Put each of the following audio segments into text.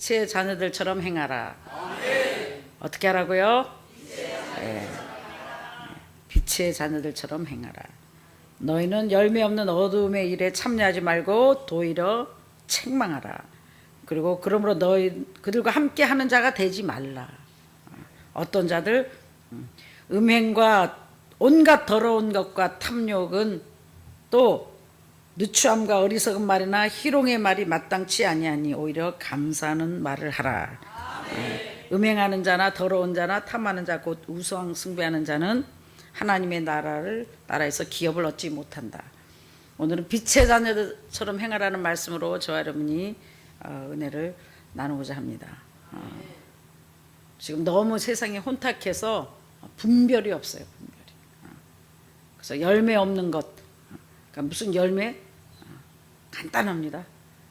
빛의 자녀들처럼 행하라. 어떻게 하라고요? 네. 빛의 자녀들처럼 행하라. 너희는 열매 없는 어두움의 일에 참여하지 말고 도리어 책망하라. 그리고 그러므로 너희 그들과 함께 하는 자가 되지 말라. 어떤 자들? 음행과 온갖 더러운 것과 탐욕은 또 누추함과 어리석은 말이나 희롱의 말이 마땅치 아니하니 오히려 감사하는 말을 하라. 음행하는 자나 더러운 자나 탐하는 자 곧 우상 숭배하는 자는 하나님의 나라에서 기업을 얻지 못한다. 오늘은 빛의 자녀들처럼 행하라는 말씀으로 저와 여러분이 은혜를 나누고자 합니다. 지금 너무 세상이 혼탁해서 분별이 없어요. 분별이. 그래서 열매 없는 것. 그러니까 무슨 열매? 간단합니다.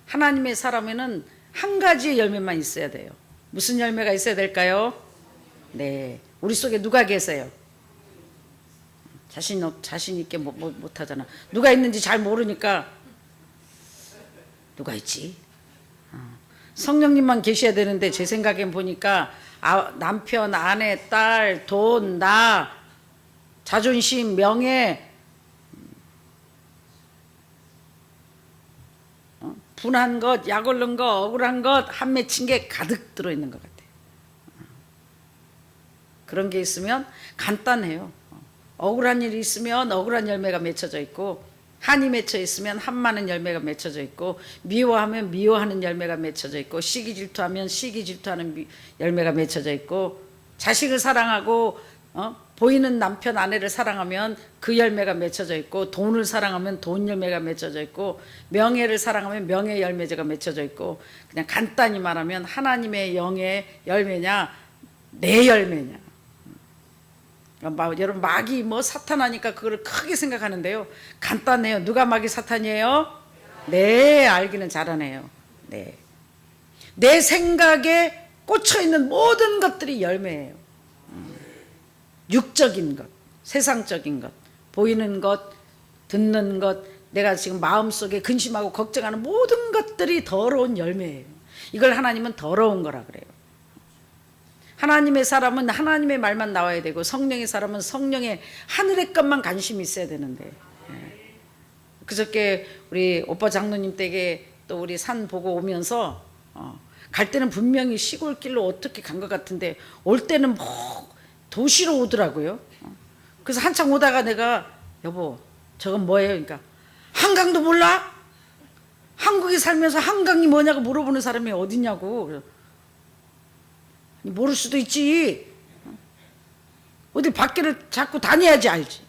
하나님의 사람에는 한 가지의 열매만 있어야 돼요. 무슨 열매가 있어야 될까요? 네, 우리 속에 누가 계세요? 자신 있게 못하잖아. 누가 있는지 잘 모르니까 누가 있지? 성령님만 계셔야 되는데 제 생각엔 보니까 남편, 아내, 딸, 돈, 나, 자존심, 명예, 분한 것, 약 올른 것, 억울한 것 한 맺힌 게 가득 들어있는 것 같아요. 그런 게 있으면 간단해요. 억울한 일이 있으면 억울한 열매가 맺혀져 있고, 한이 맺혀 있으면 한 많은 열매가 맺혀져 있고, 미워하면 미워하는 열매가 맺혀져 있고, 시기 질투하면 시기 질투하는 열매가 맺혀져 있고, 자식을 사랑하고 보이는 남편 아내를 사랑하면 그 열매가 맺혀져 있고, 돈을 사랑하면 돈 열매가 맺혀져 있고, 명예를 사랑하면 명예 열매가 맺혀져 있고, 그냥 간단히 말하면 하나님의 영의 열매냐 내 열매냐. 여러분 마귀 사탄 하니까 그걸 크게 생각하는데요, 간단해요. 누가 마귀 사탄이에요? 네, 알기는 잘하네요. 네, 내 생각에 꽂혀있는 모든 것들이 열매예요. 육적인 것, 세상적인 것, 보이는 것, 듣는 것, 내가 지금 마음속에 근심하고 걱정하는 모든 것들이 더러운 열매예요. 이걸 하나님은 더러운 거라 그래요. 하나님의 사람은 하나님의 말만 나와야 되고, 성령의 사람은 성령의 하늘의 것만 관심이 있어야 되는데, 그저께 우리 오빠 장로님 댁에 또 우리 산 보고 오면서 갈 때는 분명히 시골길로 어떻게 간 것 같은데 올 때는 도시로 오더라고요. 그래서 한참 오다가 내가 여보 저건 뭐예요? 그러니까 한강도 몰라? 한국에 살면서 한강이 뭐냐고 물어보는 사람이 어디냐고. 모를 수도 있지. 어디 밖에를 자꾸 다녀야지 알지.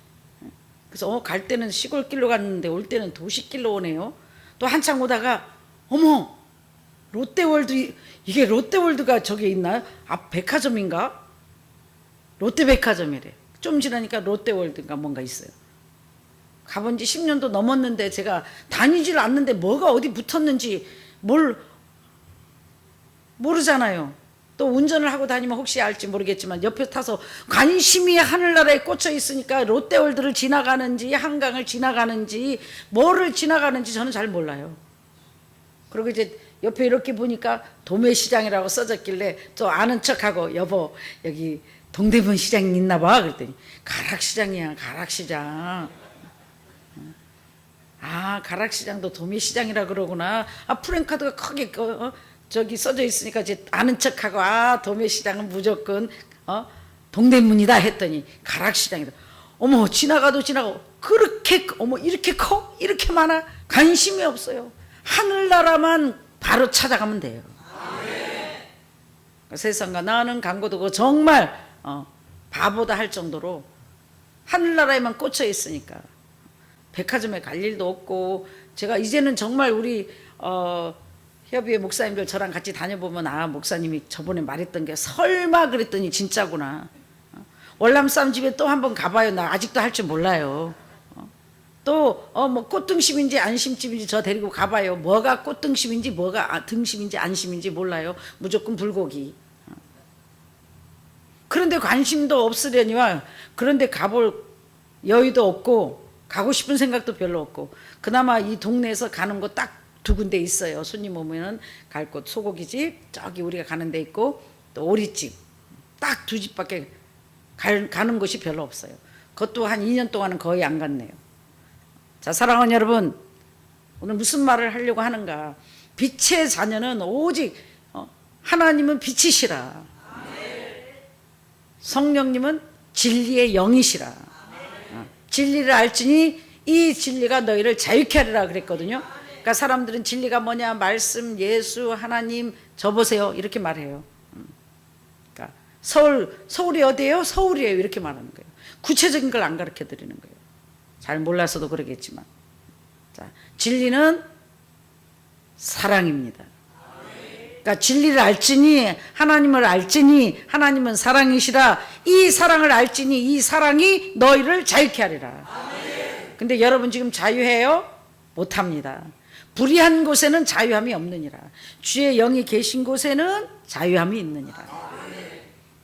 그래서 갈 때는 시골길로 갔는데 올 때는 도시길로 오네요. 또 한참 오다가 어머 롯데월드, 이게 롯데월드가 저기 있나요? 앞 백화점인가? 롯데백화점이래. 좀 지나니까 롯데월드인가 뭔가 있어요. 가본 지 10년도 넘었는데 제가 다니질 않는데 뭐가 어디 붙었는지 모르잖아요. 또 운전을 하고 다니면 혹시 알지 모르겠지만 옆에 타서 관심이 하늘나라에 꽂혀 있으니까 롯데월드를 지나가는지 한강을 지나가는지 뭐를 지나가는지 저는 잘 몰라요. 그리고 이제 옆에 이렇게 보니까 도매시장이라고 써졌길래 또 아는 척하고 여보 여기 동대문 시장이 있나 봐. 그랬더니 가락시장이야, 가락시장. 아, 가락시장도 도매시장이라 그러구나. 아, 프랭카드가 크게 저기 써져 있으니까 이제 아는 척하고 도매시장은 무조건 동대문이다 했더니 가락시장이다. 어머 지나가도 그렇게 어머 이렇게 커? 이렇게 많아? 관심이 없어요. 하늘나라만 바로 찾아가면 돼요. 세상과 나는 강고도고 정말 바보다 할 정도로 하늘나라에만 꽂혀 있으니까 백화점에 갈 일도 없고, 제가 이제는 정말 우리 협의회 목사님들 저랑 같이 다녀보면 목사님이 저번에 말했던 게 설마 그랬더니 진짜구나. 월남쌈 집에 또 한번 가봐요. 나 아직도 할 줄 몰라요. 또 뭐 꽃등심인지 안심집인지 저 데리고 가봐요. 뭐가 꽃등심인지 뭐가 등심인지 안심인지 몰라요. 무조건 불고기. 그런데 관심도 없으려니와 그런데 가볼 여유도 없고 가고 싶은 생각도 별로 없고, 그나마 이 동네에서 가는 거 딱 두 군데 있어요. 손님 오면은 갈 곳 소고기집 저기 우리가 가는 데 있고 또 오리집 딱 두 집밖에 가는 곳이 별로 없어요. 그것도 한 2년 동안은 거의 안 갔네요. 자, 사랑하는 여러분, 오늘 무슨 말을 하려고 하는가? 빛의 자녀는 오직 하나님은 빛이시라. 성령님은 진리의 영이시라. 진리를 알지니 이 진리가 너희를 자유케 하리라 그랬거든요. 그러니까 사람들은 진리가 뭐냐? 말씀, 예수, 하나님, 저 보세요 이렇게 말해요. 그러니까 서울이 어디예요? 서울이에요 이렇게 말하는 거예요. 구체적인 걸 안 가르쳐 드리는 거예요. 잘 몰라서도 그러겠지만, 자, 진리는 사랑입니다. 그러니까 진리를 알지니 하나님을 알지니 하나님은 사랑이시라. 이 사랑을 알지니 이 사랑이 너희를 자유케 하리라. 근데 여러분 지금 자유해요? 못합니다. 불의한 곳에는 자유함이 없느니라. 주의 영이 계신 곳에는 자유함이 있느니라.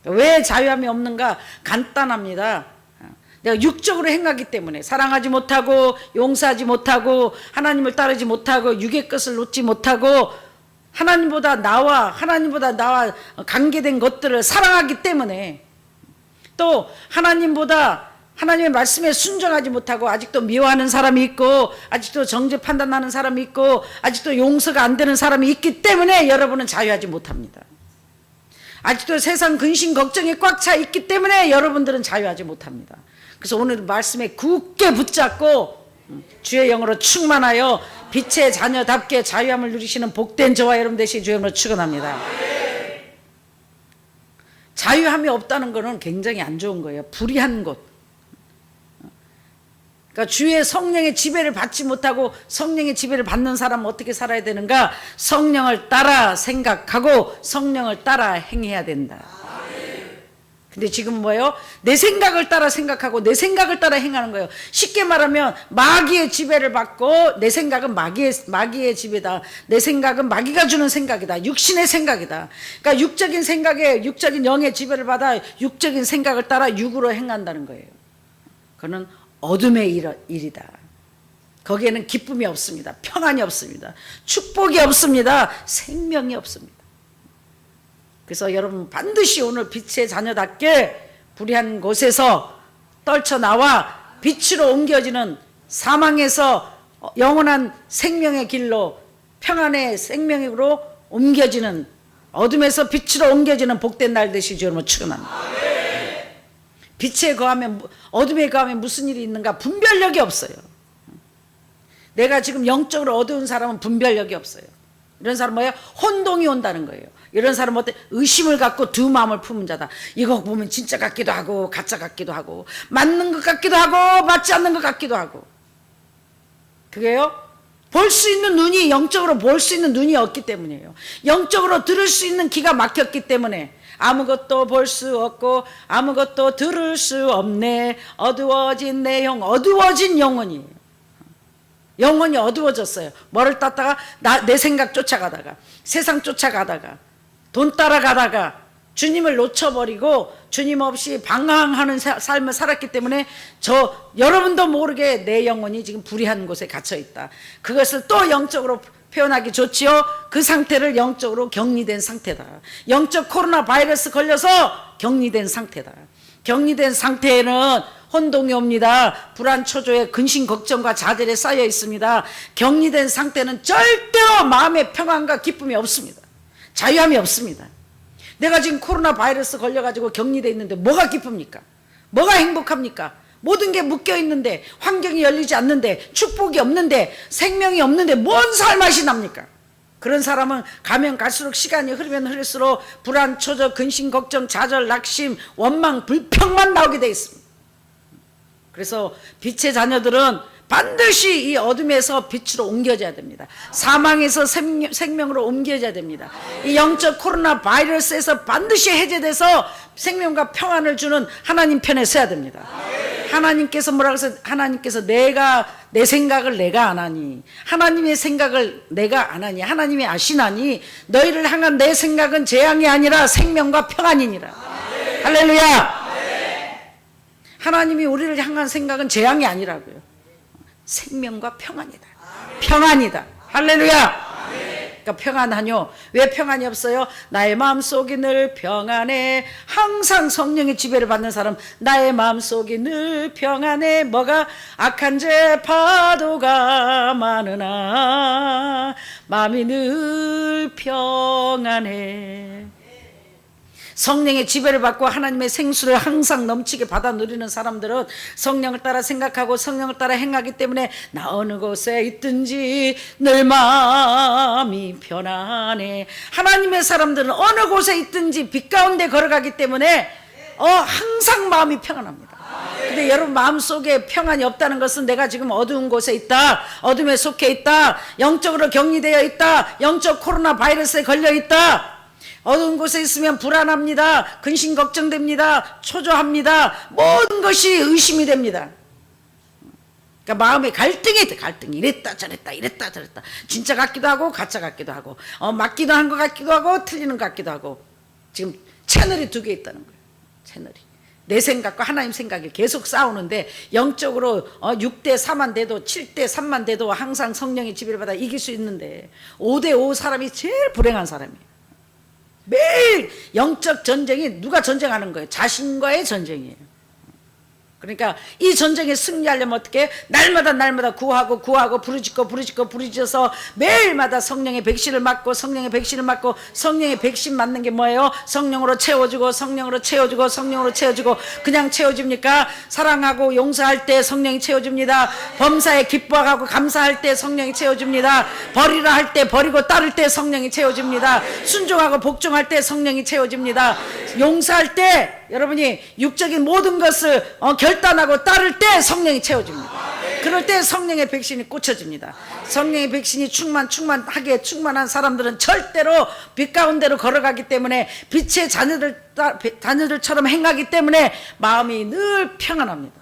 왜 자유함이 없는가? 간단합니다. 내가 육적으로 행하기 때문에 사랑하지 못하고 용서하지 못하고 하나님을 따르지 못하고 육의 것을 놓지 못하고 하나님보다 나와 관계된 것들을 사랑하기 때문에, 또 하나님보다 하나님의 말씀에 순종하지 못하고 아직도 미워하는 사람이 있고 아직도 정죄 판단하는 사람이 있고 아직도 용서가 안 되는 사람이 있기 때문에 여러분은 자유하지 못합니다. 아직도 세상 근심 걱정에 꽉 차 있기 때문에 여러분들은 자유하지 못합니다. 그래서 오늘 말씀에 굳게 붙잡고 주의 영으로 충만하여 빛의 자녀답게 자유함을 누리시는 복된 저와 여러분 되시기 주의 이름으로 축원합니다. 자유함이 없다는 것은 굉장히 안 좋은 거예요. 불의한 곳. 그러니까 주의 성령의 지배를 받지 못하고 성령의 지배를 받는 사람은 어떻게 살아야 되는가? 성령을 따라 생각하고 성령을 따라 행해야 된다. 근데 지금 뭐예요? 내 생각을 따라 생각하고 내 생각을 따라 행하는 거예요. 쉽게 말하면 마귀의 지배를 받고, 내 생각은 마귀의 지배다. 내 생각은 마귀가 주는 생각이다. 육신의 생각이다. 그러니까 육적인 생각에, 육적인 영의 지배를 받아 육적인 생각을 따라 육으로 행한다는 거예요. 그거는 어둠의 일이다. 거기에는 기쁨이 없습니다. 평안이 없습니다. 축복이 없습니다. 생명이 없습니다. 그래서 여러분 반드시 오늘 빛의 자녀답게 불의한 곳에서 떨쳐나와 빛으로 옮겨지는, 사망에서 영원한 생명의 길로 평안의 생명으로 옮겨지는, 어둠에서 빛으로 옮겨지는 복된 날 되시기 여러분 축원합니다. 빛에 거하면, 어둠에 거하면 무슨 일이 있는가? 분별력이 없어요. 내가 지금 영적으로 어두운 사람은 분별력이 없어요. 이런 사람 뭐예요? 혼동이 온다는 거예요. 이런 사람 어때? 의심을 갖고 두 마음을 품은 자다. 이거 보면 진짜 같기도 하고 가짜 같기도 하고 맞는 것 같기도 하고 맞지 않는 것 같기도 하고. 그게요, 볼 수 있는 눈이, 영적으로 볼 수 있는 눈이 없기 때문이에요. 영적으로 들을 수 있는 귀가 막혔기 때문에 아무것도 볼 수 없고 아무것도 들을 수 없네. 어두워진 내 영, 어두워진 영혼이에요. 영혼이 어두워졌어요. 뭐를 땄다가 내 생각 쫓아가다가, 세상 쫓아가다가, 돈 따라가다가 주님을 놓쳐버리고 주님 없이 방황하는 삶을 살았기 때문에 여러분도 모르게 내 영혼이 지금 불의한 곳에 갇혀있다. 그것을 또 영적으로 표현하기 좋지요. 그 상태를 영적으로 격리된 상태다. 영적 코로나 바이러스 걸려서 격리된 상태다. 격리된 상태에는 혼동이 옵니다. 불안 초조에 근심 걱정과 좌절에 쌓여 있습니다. 격리된 상태는 절대로 마음의 평안과 기쁨이 없습니다. 자유함이 없습니다. 내가 지금 코로나 바이러스 걸려가지고 격리되어 있는데 뭐가 기쁩니까? 뭐가 행복합니까? 모든 게 묶여 있는데, 환경이 열리지 않는데, 축복이 없는데, 생명이 없는데 뭔 살맛이 납니까? 그런 사람은 가면 갈수록, 시간이 흐르면 흐를수록 불안, 초조, 근심, 걱정, 좌절, 낙심, 원망, 불평만 나오게 되어 있습니다. 그래서 빛의 자녀들은 반드시 이 어둠에서 빛으로 옮겨져야 됩니다. 사망에서 생명으로 옮겨져야 됩니다. 이 영적 코로나 바이러스에서 반드시 해제돼서 생명과 평안을 주는 하나님 편에 서야 됩니다. 하나님께서 뭐라고 해서, 하나님께서 내 생각을 내가 안 하니, 하나님의 생각을 내가 안 하니, 하나님이 아시나니 너희를 향한 내 생각은 재앙이 아니라 생명과 평안이니라. 할렐루야. 하나님이 우리를 향한 생각은 재앙이 아니라고요. 생명과 평안이다. 평안이다. 할렐루야. 그러니까 평안하뇨. 왜 평안이 없어요? 나의 마음속이 늘 평안해. 항상 성령의 지배를 받는 사람, 나의 마음속이 늘 평안해. 뭐가? 악한 죄 파도가 많으나 마음이 늘 평안해. 성령의 지배를 받고 하나님의 생수를 항상 넘치게 받아 누리는 사람들은 성령을 따라 생각하고 성령을 따라 행하기 때문에 나 어느 곳에 있든지 늘 마음이 편안해. 하나님의 사람들은 어느 곳에 있든지 빛 가운데 걸어가기 때문에 항상 마음이 평안합니다. 근데 여러분 마음속에 평안이 없다는 것은 내가 지금 어두운 곳에 있다, 어둠에 속해 있다, 영적으로 격리되어 있다, 영적 코로나 바이러스에 걸려 있다, 어두운 곳에 있으면 불안합니다, 근심 걱정됩니다, 초조합니다, 모든 것이 의심이 됩니다. 그러니까 마음에 갈등이 이랬다 저랬다 이랬다 저랬다, 진짜 같기도 하고 가짜 같기도 하고, 맞기도 한 것 같기도 하고 틀리는 것 같기도 하고. 지금 채널이 두 개 있다는 거예요. 채널이 내 생각과 하나님 생각이 계속 싸우는데, 영적으로 6대 4만 돼도 7대 3만 돼도 항상 성령의 지배를 받아 이길 수 있는데, 5대 5 사람이 제일 불행한 사람이에요. 매일 영적 전쟁이 누가 전쟁하는 거예요? 자신과의 전쟁이에요. 그러니까 이 전쟁에 승리하려면 어떻게? 날마다 구하고 부르짖어서 매일마다 성령의 백신을 맞고 성령의 백신 맞는 게 뭐예요? 성령으로 채워주고 그냥 채워집니까? 사랑하고 용서할 때 성령이 채워줍니다. 범사에 기뻐하고 감사할 때 성령이 채워줍니다. 버리라 할 때 버리고 따를 때 성령이 채워줍니다. 순종하고 복종할 때 성령이 채워줍니다. 용서할 때 여러분이 육적인 모든 것을 결단하고 따를 때 성령이 채워줍니다. 그럴 때 성령의 백신이 꽂혀집니다. 성령의 백신이 충만한 사람들은 절대로 빛 가운데로 걸어가기 때문에 빛의 자녀들처럼 행하기 때문에 마음이 늘 평안합니다.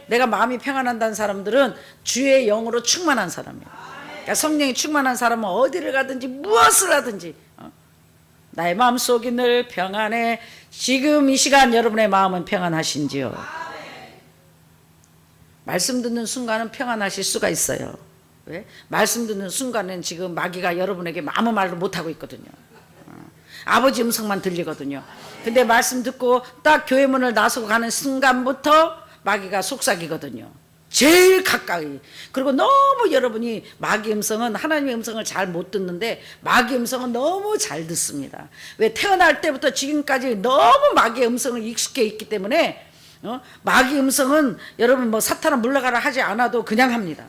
내가 마음이 평안한다는 사람들은 주의 영으로 충만한 사람이에요. 그러니까 성령이 충만한 사람은 어디를 가든지 무엇을 하든지 나의 마음속이 늘 평안해. 지금 이 시간 여러분의 마음은 평안하신지요? 말씀 듣는 순간은 평안하실 수가 있어요. 왜? 말씀 듣는 순간은 지금 마귀가 여러분에게 아무 말도 못하고 있거든요. 아버지 음성만 들리거든요. 근데 말씀 듣고 딱 교회 문을 나서고 가는 순간부터 마귀가 속삭이거든요. 제일 가까이. 그리고 너무 여러분이 마귀 음성은 하나님의 음성을 잘 못 듣는데 마귀 음성은 너무 잘 듣습니다. 왜? 태어날 때부터 지금까지 너무 마귀의 음성을 익숙해 있기 때문에 마귀 음성은 여러분 뭐 사탄은 물러가라 하지 않아도 그냥 합니다.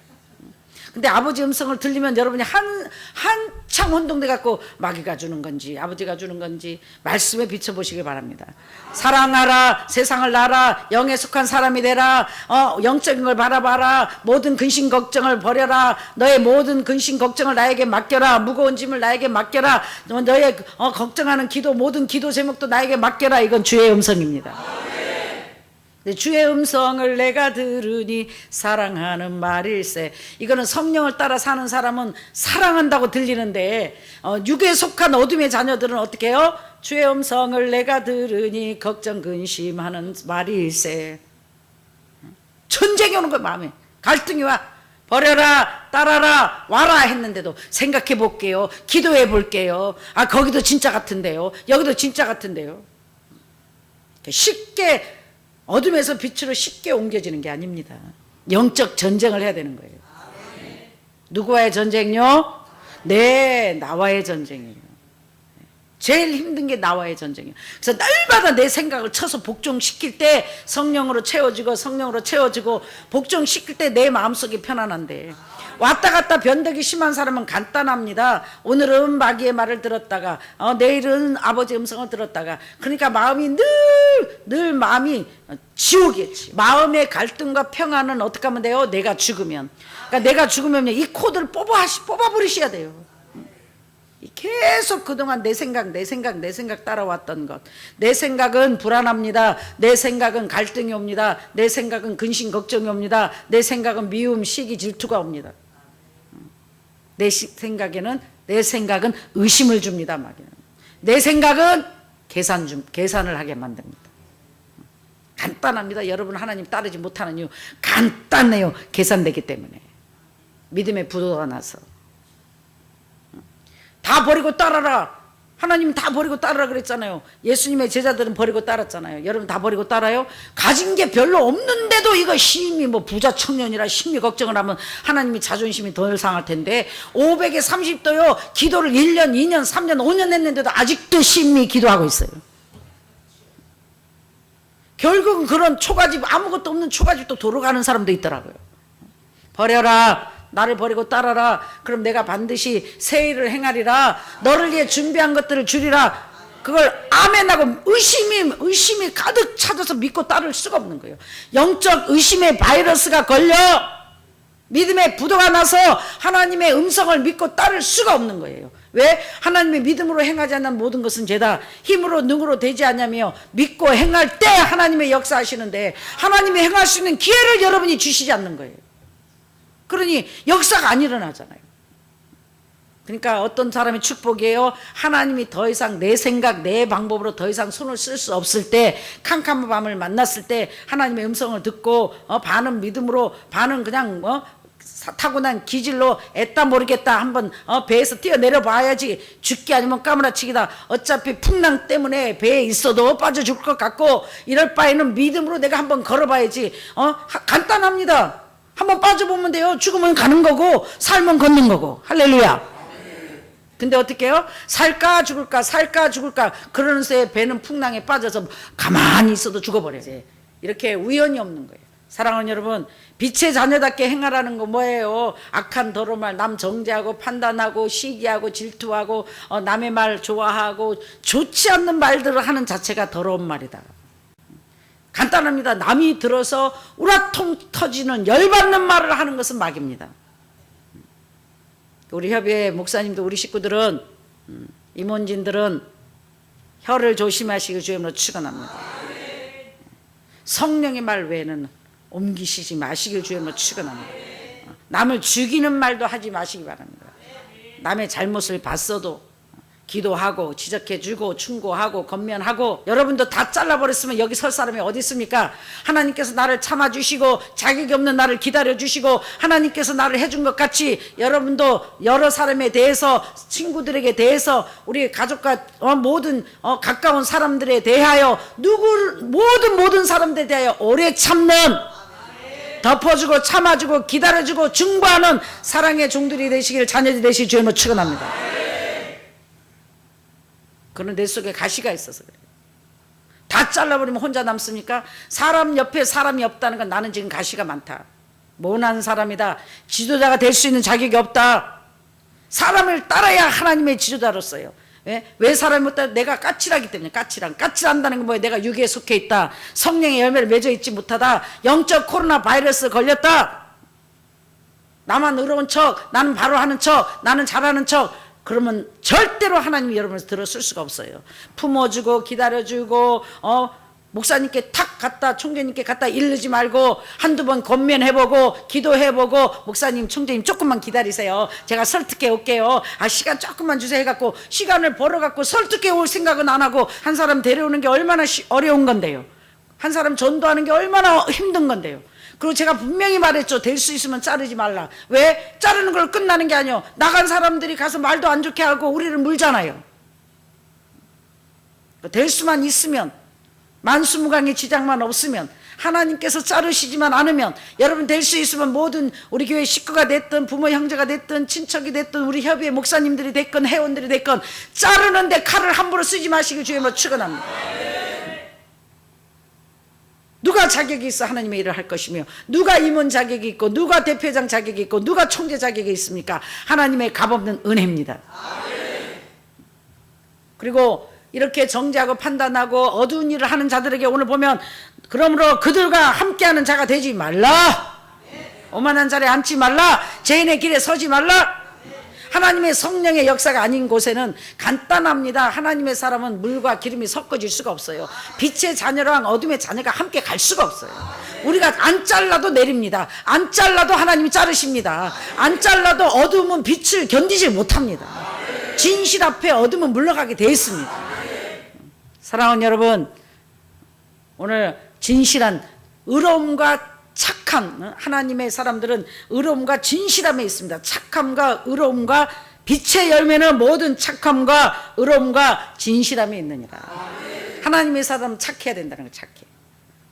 근데 아버지 음성을 들리면 여러분이 한창 혼동돼 갖고 마귀가 주는 건지 아버지가 주는 건지 말씀에 비춰보시길 바랍니다. 사랑하라, 세상을 나라, 영에 속한 사람이 되라, 영적인 걸 바라봐라, 모든 근심 걱정을 버려라, 너의 모든 근심 걱정을 나에게 맡겨라, 무거운 짐을 나에게 맡겨라, 너의 걱정하는 기도, 모든 기도 제목도 나에게 맡겨라. 이건 주의 음성입니다. 주의 음성을 내가 들으니 사랑하는 말일세. 이거는 성령을 따라 사는 사람은 사랑한다고 들리는데 육에 속한 어둠의 자녀들은 어떻게 해요? 주의 음성을 내가 들으니 걱정 근심하는 말일세. 전쟁이 오는 거야. 마음에 갈등이 와. 버려라, 따라라, 와라 했는데도 생각해 볼게요, 기도해 볼게요, 거기도 진짜 같은데요, 여기도 진짜 같은데요. 쉽게 어둠에서 빛으로 쉽게 옮겨지는 게 아닙니다. 영적 전쟁을 해야 되는 거예요. 누구와의 전쟁요? 네, 나와의 전쟁이에요. 제일 힘든 게 나와의 전쟁이에요. 그래서 날마다 내 생각을 쳐서 복종시킬 때 성령으로 채워지고 복종시킬 때 내 마음속이 편안한데, 왔다 갔다 변덕이 심한 사람은 간단합니다. 오늘은 마귀의 말을 들었다가 내일은 아버지 음성을 들었다가, 그러니까 마음이 늘 마음이 지옥이지. 마음의 갈등과 평안은 어떻게 하면 돼요? 내가 죽으면. 그러니까 내가 죽으면 이 코드를 뽑아버리셔야 돼요. 계속 그동안 내 생각 따라왔던 것, 내 생각은 불안합니다, 내 생각은 갈등이 옵니다, 내 생각은 근심 걱정이 옵니다, 내 생각은 미움 시기 질투가 옵니다. 내 생각은 의심을 줍니다. 내 생각은 계산을 하게 만듭니다. 간단합니다. 여러분 하나님 따르지 못하는 이유 간단해요. 계산되기 때문에. 믿음의 부도가 나서. 다 버리고 따라라. 하나님 다 버리고 따르라 그랬잖아요. 예수님의 제자들은 버리고 따랐잖아요. 여러분 다 버리고 따라요? 가진 게 별로 없는데도 이거 심히 뭐 부자 청년이라 심히 걱정을 하면 하나님이 자존심이 덜 상할 텐데 500에 30도요 기도를 1년 2년 3년 5년 했는데도 아직도 심히 기도하고 있어요. 결국은 그런 초가집 아무것도 없는 초가집도 도로 가는 사람도 있더라고요. 버려라. 나를 버리고 따라라. 그럼 내가 반드시 새 일을 행하리라. 너를 위해 준비한 것들을 주리라. 그걸 아멘하고 의심이 가득 찾아서 믿고 따를 수가 없는 거예요. 영적 의심의 바이러스가 걸려 믿음의 부도가 나서 하나님의 음성을 믿고 따를 수가 없는 거예요. 왜? 하나님의 믿음으로 행하지 않는 모든 것은 죄다. 힘으로 능으로 되지 않냐며 믿고 행할 때 하나님의 역사하시는데 하나님이 행할 수 있는 기회를 여러분이 주시지 않는 거예요. 그러니 역사가 안 일어나잖아요. 그러니까 어떤 사람이 축복이에요. 하나님이 더 이상 내 생각 내 방법으로 더 이상 손을 쓸 수 없을 때 캄캄한 밤을 만났을 때 하나님의 음성을 듣고 반은 믿음으로 반은 그냥 타고난 기질로 애따 모르겠다 한번 배에서 뛰어내려 봐야지 죽기 아니면 까무라치기다. 어차피 풍랑 때문에 배에 있어도 빠져 죽을 것 같고 이럴 바에는 믿음으로 내가 한번 걸어봐야지. 간단합니다. 한번 빠져보면 돼요. 죽으면 가는 거고 살면 걷는 거고. 할렐루야. 근데 어떻게 해요? 살까 죽을까 살까 죽을까 그러는 새에 배는 풍랑에 빠져서 가만히 있어도 죽어버려요. 이렇게 우연이 없는 거예요. 사랑하는 여러분, 빛의 자녀답게 행하라는 거 뭐예요? 악한 더러운 말 남 정죄하고 판단하고 시기하고 질투하고 남의 말 좋아하고 좋지 않는 말들을 하는 자체가 더러운 말이다. 간단합니다. 남이 들어서 우라통 터지는 열받는 말을 하는 것은 막입니다. 우리 협의회 목사님도 우리 식구들은 임원진들은 혀를 조심하시기 주님으로 축원합니다. 성령의 말 외에는 옮기시지 마시길 주님으로 축원합니다. 남을 죽이는 말도 하지 마시기 바랍니다. 남의 잘못을 봤어도 기도하고 지적해주고 충고하고 건면하고. 여러분도 다 잘라버렸으면 여기 설 사람이 어디 있습니까? 하나님께서 나를 참아주시고 자격이 없는 나를 기다려주시고 하나님께서 나를 해준 것 같이 여러분도 여러 사람에 대해서 친구들에게 대해서 우리 가족과 모든 가까운 사람들에 대하여 모든 사람들에 대하여 오래 참는 덮어주고 참아주고 기다려주고 중보하는 사랑의 종들이 되시길 자녀들이 되시길 주님으로 축원합니다. 그런 내 속에 가시가 있어서 그래요. 다 잘라버리면 혼자 남습니까? 사람 옆에 사람이 없다는 건 나는 지금 가시가 많다. 모난 사람이다. 지도자가 될 수 있는 자격이 없다. 사람을 따라야 하나님의 지도자로서요. 왜 사람이 못다? 내가 까칠하기 때문에. 까칠한다는 건 뭐예요? 내가 육에 속해 있다. 성령의 열매를 맺어 있지 못하다. 영적 코로나 바이러스 걸렸다. 나만 의로운 척, 나는 바로 하는 척, 나는 잘하는 척. 그러면 절대로 하나님이 여러분을 들어쓸 수가 없어요. 품어주고 기다려주고 목사님께 탁 갖다 총재님께 갖다 일르지 말고 한두 번 권면해보고 기도해보고 목사님 총재님 조금만 기다리세요. 제가 설득해 올게요. 시간 조금만 주세요 해갖고 시간을 벌어갖고 설득해 올 생각은 안 하고 한 사람 데려오는 게 얼마나 어려운 건데요. 한 사람 전도하는 게 얼마나 힘든 건데요. 그리고 제가 분명히 말했죠. 될 수 있으면 자르지 말라. 왜? 자르는 걸 끝나는 게 아니에요. 나간 사람들이 가서 말도 안 좋게 하고 우리를 물잖아요. 될 수만 있으면 만수무강의 지장만 없으면 하나님께서 자르시지만 않으면 여러분 될 수 있으면 모든 우리 교회 식구가 됐든 부모 형제가 됐든 친척이 됐든 우리 협의회 목사님들이 됐건 회원들이 됐건 자르는데 칼을 함부로 쓰지 마시길 주님으로 축원합니다. 누가 자격이 있어 하나님의 일을 할 것이며 누가 임원 자격이 있고 누가 대표장 자격이 있고 누가 총재 자격이 있습니까? 하나님의 값없는 은혜입니다. 그리고 이렇게 정죄하고 판단하고 어두운 일을 하는 자들에게 오늘 보면 그러므로 그들과 함께하는 자가 되지 말라. 오만한 자리에 앉지 말라. 죄인의 길에 서지 말라. 하나님의 성령의 역사가 아닌 곳에는 간단합니다. 하나님의 사람은 물과 기름이 섞어질 수가 없어요. 빛의 자녀랑 어둠의 자녀가 함께 갈 수가 없어요. 우리가 안 잘라도 내립니다. 안 잘라도 하나님이 자르십니다. 안 잘라도 어둠은 빛을 견디질 못합니다. 진실 앞에 어둠은 물러가게 되어 있습니다. 사랑하는 여러분, 오늘 진실한 의로움과 착함, 하나님의 사람들은 의로움과 진실함에 있습니다. 착함과 의로움과 빛의 열매는 모든 착함과 의로움과 진실함이 있느니라. 하나님의 사람은 착해야 된다는 거. 착해.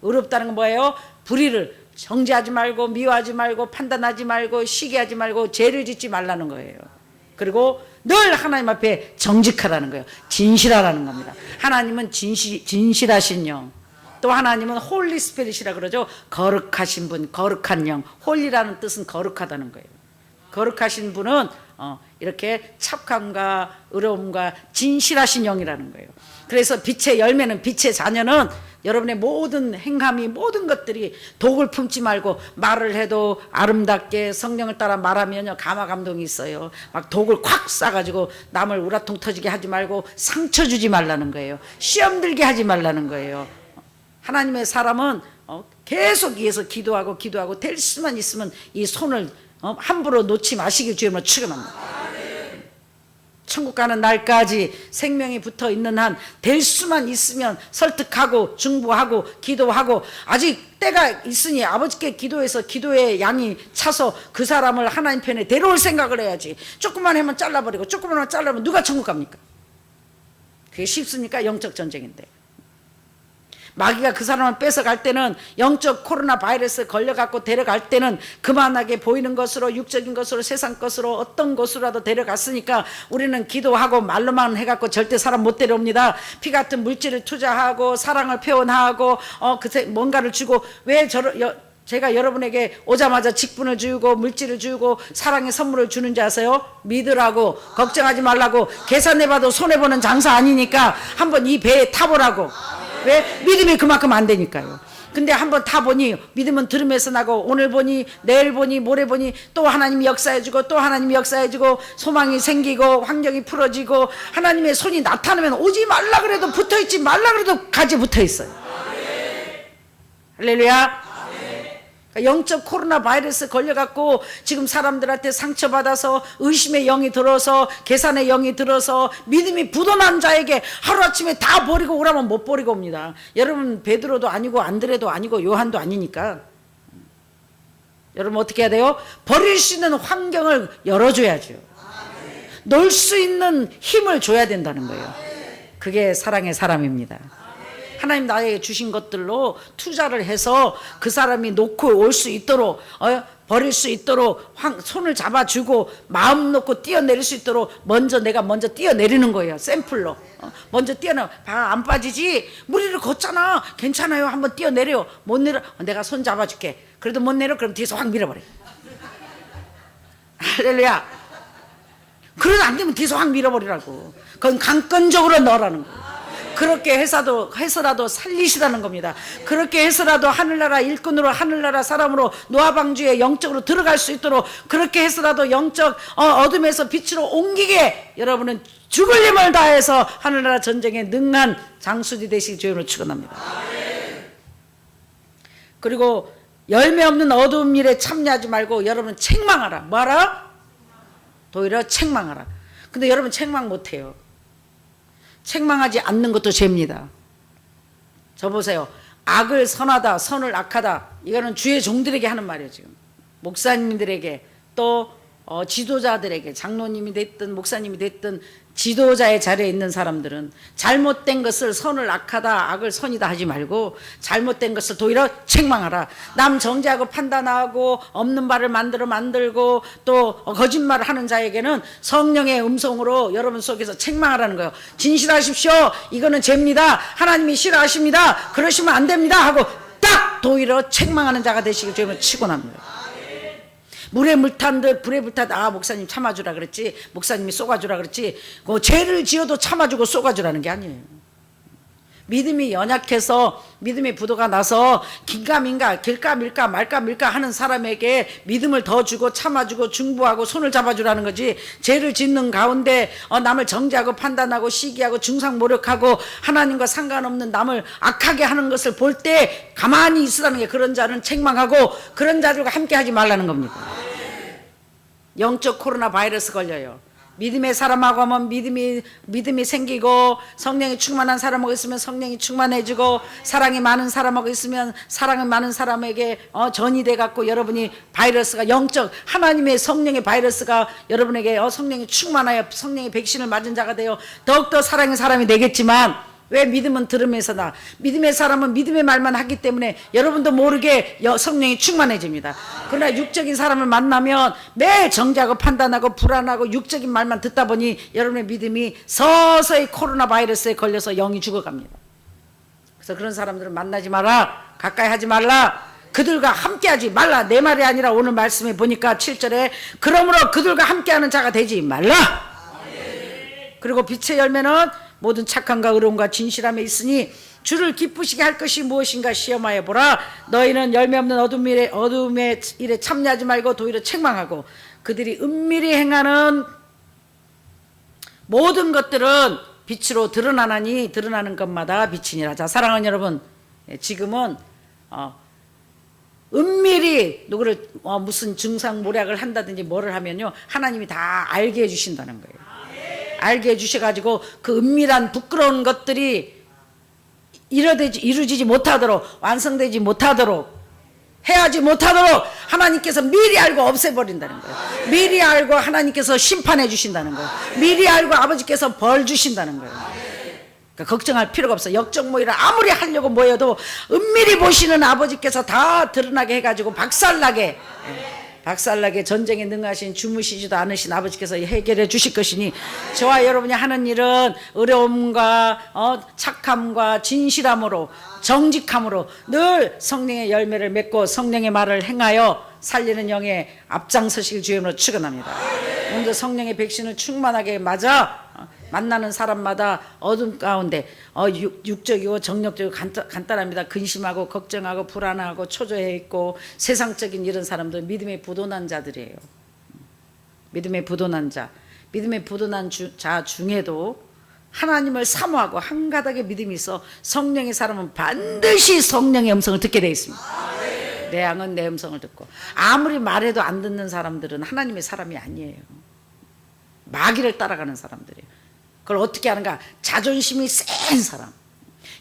의롭다는 건 뭐예요? 불의를 정죄하지 말고 미워하지 말고 판단하지 말고 시기하지 말고 죄를 짓지 말라는 거예요. 그리고 늘 하나님 앞에 정직하라는 거예요. 진실하라는 겁니다. 하나님은 진실하신 영, 또 하나님은 홀리 스피릿이라 그러죠. 거룩하신 분, 거룩한 영. 홀리라는 뜻은 거룩하다는 거예요. 거룩하신 분은 이렇게 착함과 의로움과 진실하신 영이라는 거예요. 그래서 빛의 열매는, 빛의 자녀는 여러분의 모든 행함이, 모든 것들이 독을 품지 말고, 말을 해도 아름답게 성령을 따라 말하면요 감화 감동이 있어요. 막 독을 콱 싸가지고 남을 우라통 터지게 하지 말고 상처 주지 말라는 거예요. 시험 들게 하지 말라는 거예요. 하나님의 사람은 계속 위해서 기도하고 될 수만 있으면 이 손을 함부로 놓지 마시길 주님으로 축원합니다. 천국 가는 날까지 생명이 붙어 있는 한 될 수만 있으면 설득하고 중보하고 기도하고, 아직 때가 있으니 아버지께 기도해서 기도의 양이 차서 그 사람을 하나님 편에 데려올 생각을 해야지. 조금만 하면 잘라버리고 조금만 하면 잘라면 누가 천국 갑니까? 그게 쉽습니까? 영적 전쟁인데. 마귀가 그 사람을 뺏어갈 때는, 영적 코로나 바이러스 걸려갖고 데려갈 때는 그만하게 보이는 것으로, 육적인 것으로, 세상 것으로, 어떤 것으로라도 데려갔으니까 우리는 기도하고 말로만 해갖고 절대 사람 못 데려옵니다. 피 같은 물질을 투자하고 사랑을 표현하고 뭔가를 주고. 왜 제가 여러분에게 오자마자 직분을 주고 물질을 주고 사랑의 선물을 주는지 아세요? 믿으라고, 걱정하지 말라고. 계산해봐도 손해보는 장사 아니니까 한번 이 배에 타보라고. 왜? 믿음이 그만큼 안 되니까요. 근데 한번 타보니 믿음은 들음에서 나고, 오늘 보니 내일 보니 모레 보니 또 하나님이 역사해주고 또 하나님이 역사해주고, 소망이 생기고 환경이 풀어지고, 하나님의 손이 나타나면 오지 말라 그래도 붙어있지, 말라 그래도 가지 붙어있어요. 할렐루야. 영적 코로나 바이러스 걸려갖고 지금 사람들한테 상처받아서 의심의 영이 들어서, 계산의 영이 들어서 믿음이 부도난 자에게 하루아침에 다 버리고 오라면 못 버리고 옵니다. 여러분 베드로도 아니고 안드레도 아니고 요한도 아니니까 여러분 어떻게 해야 돼요? 버릴 수 있는 환경을 열어줘야죠. 놓을 수 있는 힘을 줘야 된다는 거예요. 그게 사랑의 사람입니다. 하나님 나에게 주신 것들로 투자를 해서 그 사람이 놓고 올 수 있도록, 버릴 수 있도록 손을 잡아주고 마음 놓고 뛰어내릴 수 있도록 내가 먼저 뛰어내리는 거예요. 샘플로 먼저 안 빠지지? 무리를 걷잖아. 괜찮아요. 한번 뛰어내려. 못 내려, 내가 손 잡아줄게. 그래도 못 내려? 그럼 뒤에서 확 밀어버려. 할렐루야. 그래도 안 되면 뒤에서 확 밀어버리라고. 그건 강권적으로 넣으라는 거예요. 그렇게 해서라도 살리시라는 겁니다. 그렇게 해서라도 하늘나라 일꾼으로, 하늘나라 사람으로, 노아방주에 영적으로 들어갈 수 있도록, 그렇게 해서라도 영적 어둠에서 빛으로 옮기게 여러분은 죽을 힘을 다해서 하늘나라 전쟁에 능한 장수지 되시기 주님으로 축원합니다. 그리고 열매 없는 어두운 일에 참여하지 말고 여러분 책망하라. 뭐하라? 도리어 책망하라. 근데 여러분 책망 못해요. 책망하지 않는 것도 죄입니다. 저 보세요. 악을 선하다, 선을 악하다. 이거는 주의 종들에게 하는 말이에요. 지금 목사님들에게, 또 지도자들에게, 장로님이 됐든 목사님이 됐든 지도자의 자리에 있는 사람들은 잘못된 것을 선을 악하다, 악을 선이다 하지 말고 잘못된 것을 도리어 책망하라. 남 정죄하고 판단하고 없는 말을 만들고 또 거짓말을 하는 자에게는 성령의 음성으로 여러분 속에서 책망하라는 거예요. 진실하십시오. 이거는 죄입니다. 하나님이 싫어하십니다. 그러시면 안 됩니다 하고 딱 도리어 책망하는 자가 되시길 주님은 축원합니다. 물에 물탄 듯 불에 불탄, 목사님 참아주라 그랬지, 목사님이 쏘가주라 그랬지, 죄를 지어도 참아주고 쏘가주라는 게 아니에요. 믿음이 연약해서 믿음의 부도가 나서 긴가민가 길까 밀까 말까 밀까 하는 사람에게 믿음을 더 주고 참아주고 중보하고 손을 잡아주라는 거지, 죄를 짓는 가운데 남을 정죄하고 판단하고 시기하고 중상모략하고 하나님과 상관없는 남을 악하게 하는 것을 볼 때 가만히 있으라는 게, 그런 자는 책망하고 그런 자들과 함께 하지 말라는 겁니다. 영적 코로나 바이러스 걸려요. 믿음의 사람하고 하면 믿음이 생기고, 성령이 충만한 사람하고 있으면 성령이 충만해지고, 사랑이 많은 사람하고 있으면 사랑이 많은 사람에게 전이 돼 갖고 여러분이 바이러스가 영적 하나님의 성령의 바이러스가 여러분에게 성령이 충만하여 성령의 백신을 맞은 자가 되어 더욱더 사랑의 사람이 되겠지만, 왜 믿음은 들으면서 나 믿음의 사람은 믿음의 말만 하기 때문에 여러분도 모르게 성령이 충만해집니다. 그러나 육적인 사람을 만나면 매일 정죄하고 판단하고 불안하고 육적인 말만 듣다 보니 여러분의 믿음이 서서히 코로나 바이러스에 걸려서 영이 죽어갑니다. 그래서 그런 사람들은 만나지 마라, 가까이 하지 말라, 그들과 함께하지 말라. 내 말이 아니라 오늘 말씀에 보니까 7절에 그러므로 그들과 함께하는 자가 되지 말라. 그리고 빛의 열매는 모든 착함과 의로움과 진실함에 있으니 주를 기쁘시게 할 것이 무엇인가 시험하여 보라. 너희는 열매 없는 어둠의 일에 참여하지 말고 도리어 책망하고, 그들이 은밀히 행하는 모든 것들은 빛으로 드러나나니 드러나는 것마다 빛이니라. 자, 사랑하는 여러분, 지금은 은밀히 누구를 무슨 증상모략을 한다든지 뭐를 하면요, 하나님이 다 알게 해주신다는 거예요. 알게 해주셔가지고 그 은밀한 부끄러운 것들이 이루어지지 못하도록, 완성되지 못하도록, 해하지 못하도록 하나님께서 미리 알고 없애버린다는 거예요. 미리 알고 하나님께서 심판해 주신다는 거예요. 미리 알고 아버지께서 벌 주신다는 거예요. 그러니까 걱정할 필요가 없어. 역적 모의를 아무리 하려고 모여도 은밀히 보시는 아버지께서 다 드러나게 해가지고 박살나게 전쟁에 능하신 주무시지도 않으신 아버지께서 해결해 주실 것이니, 저와 여러분이 하는 일은 의로움과 착함과 진실함으로, 정직함으로 늘 성령의 열매를 맺고 성령의 말을 행하여 살리는 영에 앞장서실 주임으로 축원합니다. 오늘도 성령의 백신을 충만하게 맞아 만나는 사람마다 어둠 가운데 육적이고 정력적이고 간단합니다. 근심하고 걱정하고 불안하고 초조해 있고 세상적인 이런 사람들, 믿음의 부도난 자들이에요. 믿음의 부도난 자, 믿음의 부도난 자 중에도 하나님을 사모하고 한가닥의 믿음이 있어 성령의 사람은 반드시 성령의 음성을 듣게 되어 있습니다. 내 양은 내 음성을 듣고. 아무리 말해도 안 듣는 사람들은 하나님의 사람이 아니에요. 마귀를 따라가는 사람들이에요. 그걸 어떻게 하는가? 자존심이 센 사람.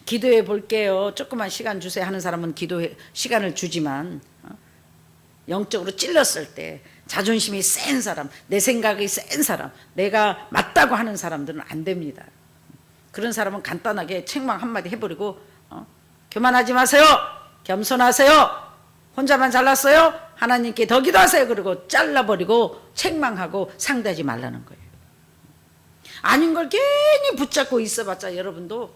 기도해 볼게요, 조금만 시간 주세요 하는 사람은 기도해 시간을 주지만, 영적으로 찔렀을 때 자존심이 센 사람, 내 생각이 센 사람, 내가 맞다고 하는 사람들은 안 됩니다. 그런 사람은 간단하게 책망 한마디 해버리고 교만하지 마세요, 겸손하세요, 혼자만 잘났어요, 하나님께 더 기도하세요, 그리고 잘라버리고 책망하고 상대하지 말라는 거예요. 아닌 걸 괜히 붙잡고 있어봤자 여러분도,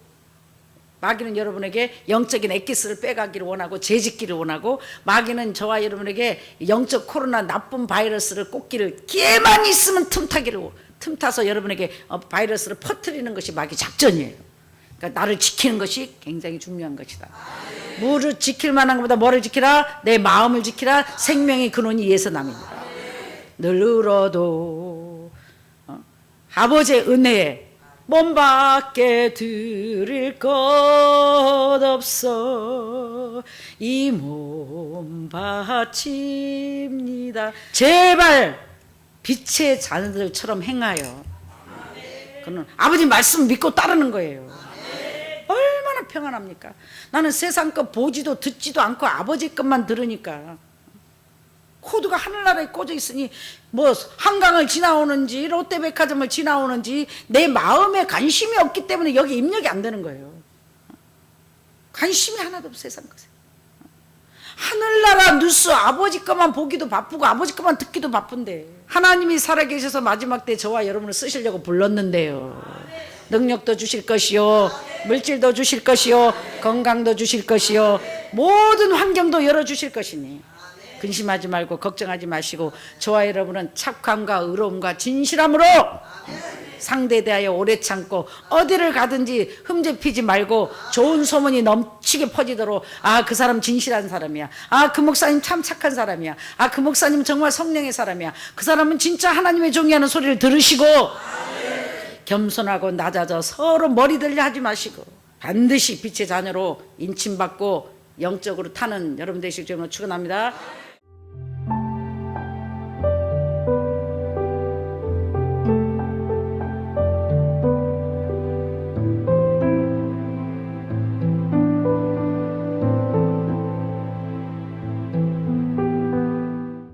마귀는 여러분에게 영적인 엑기스를 빼가기를 원하고 재짓기를 원하고, 마귀는 저와 여러분에게 영적 코로나 나쁜 바이러스를 꽂기를, 기회만 있으면 틈타서 여러분에게 바이러스를 퍼뜨리는 것이 마귀 작전이에요. 그러니까 나를 지키는 것이 굉장히 중요한 것이다. 뭐를 지킬 만한 것보다 뭐를 지키라? 내 마음을 지키라. 생명의 근원이 이에서 남입니다. 늘 울어도 아버지의 은혜에 몸밖에 드릴 것 없어 이 몸 바칩니다. 제발 빛의 자녀들처럼 행하여, 그는 아버지 말씀 믿고 따르는 거예요. 얼마나 평안합니까? 나는 세상 것 보지도 듣지도 않고 아버지 것만 들으니까, 코드가 하늘나라에 꽂아 있으니 뭐 한강을 지나오는지 롯데백화점을 지나오는지 내 마음에 관심이 없기 때문에 여기 입력이 안 되는 거예요. 관심이 하나도 없어 세상 것에. 하늘나라 뉴스 아버지 것만 보기도 바쁘고 아버지 것만 듣기도 바쁜데, 하나님이 살아계셔서 마지막 때 저와 여러분을 쓰시려고 불렀는데요. 능력도 주실 것이요, 물질도 주실 것이요, 건강도 주실 것이요, 모든 환경도 열어주실 것이니 근심하지 말고 걱정하지 마시고, 저와 여러분은 착함과 의로움과 진실함으로 상대에 대하여 오래 참고, 어디를 가든지 흠집 피지 말고 좋은 소문이 넘치게 퍼지도록, 아, 그 사람 진실한 사람이야, 아, 그 목사님 참 착한 사람이야, 아, 그 목사님 정말 성령의 사람이야, 그 사람은 진짜 하나님의 종이 하는 소리를 들으시고, 겸손하고 낮아져 서로 머리 들려 하지 마시고 반드시 빛의 자녀로 인침받고 영적으로 타는 여러분 되실 줄로 축원합니다.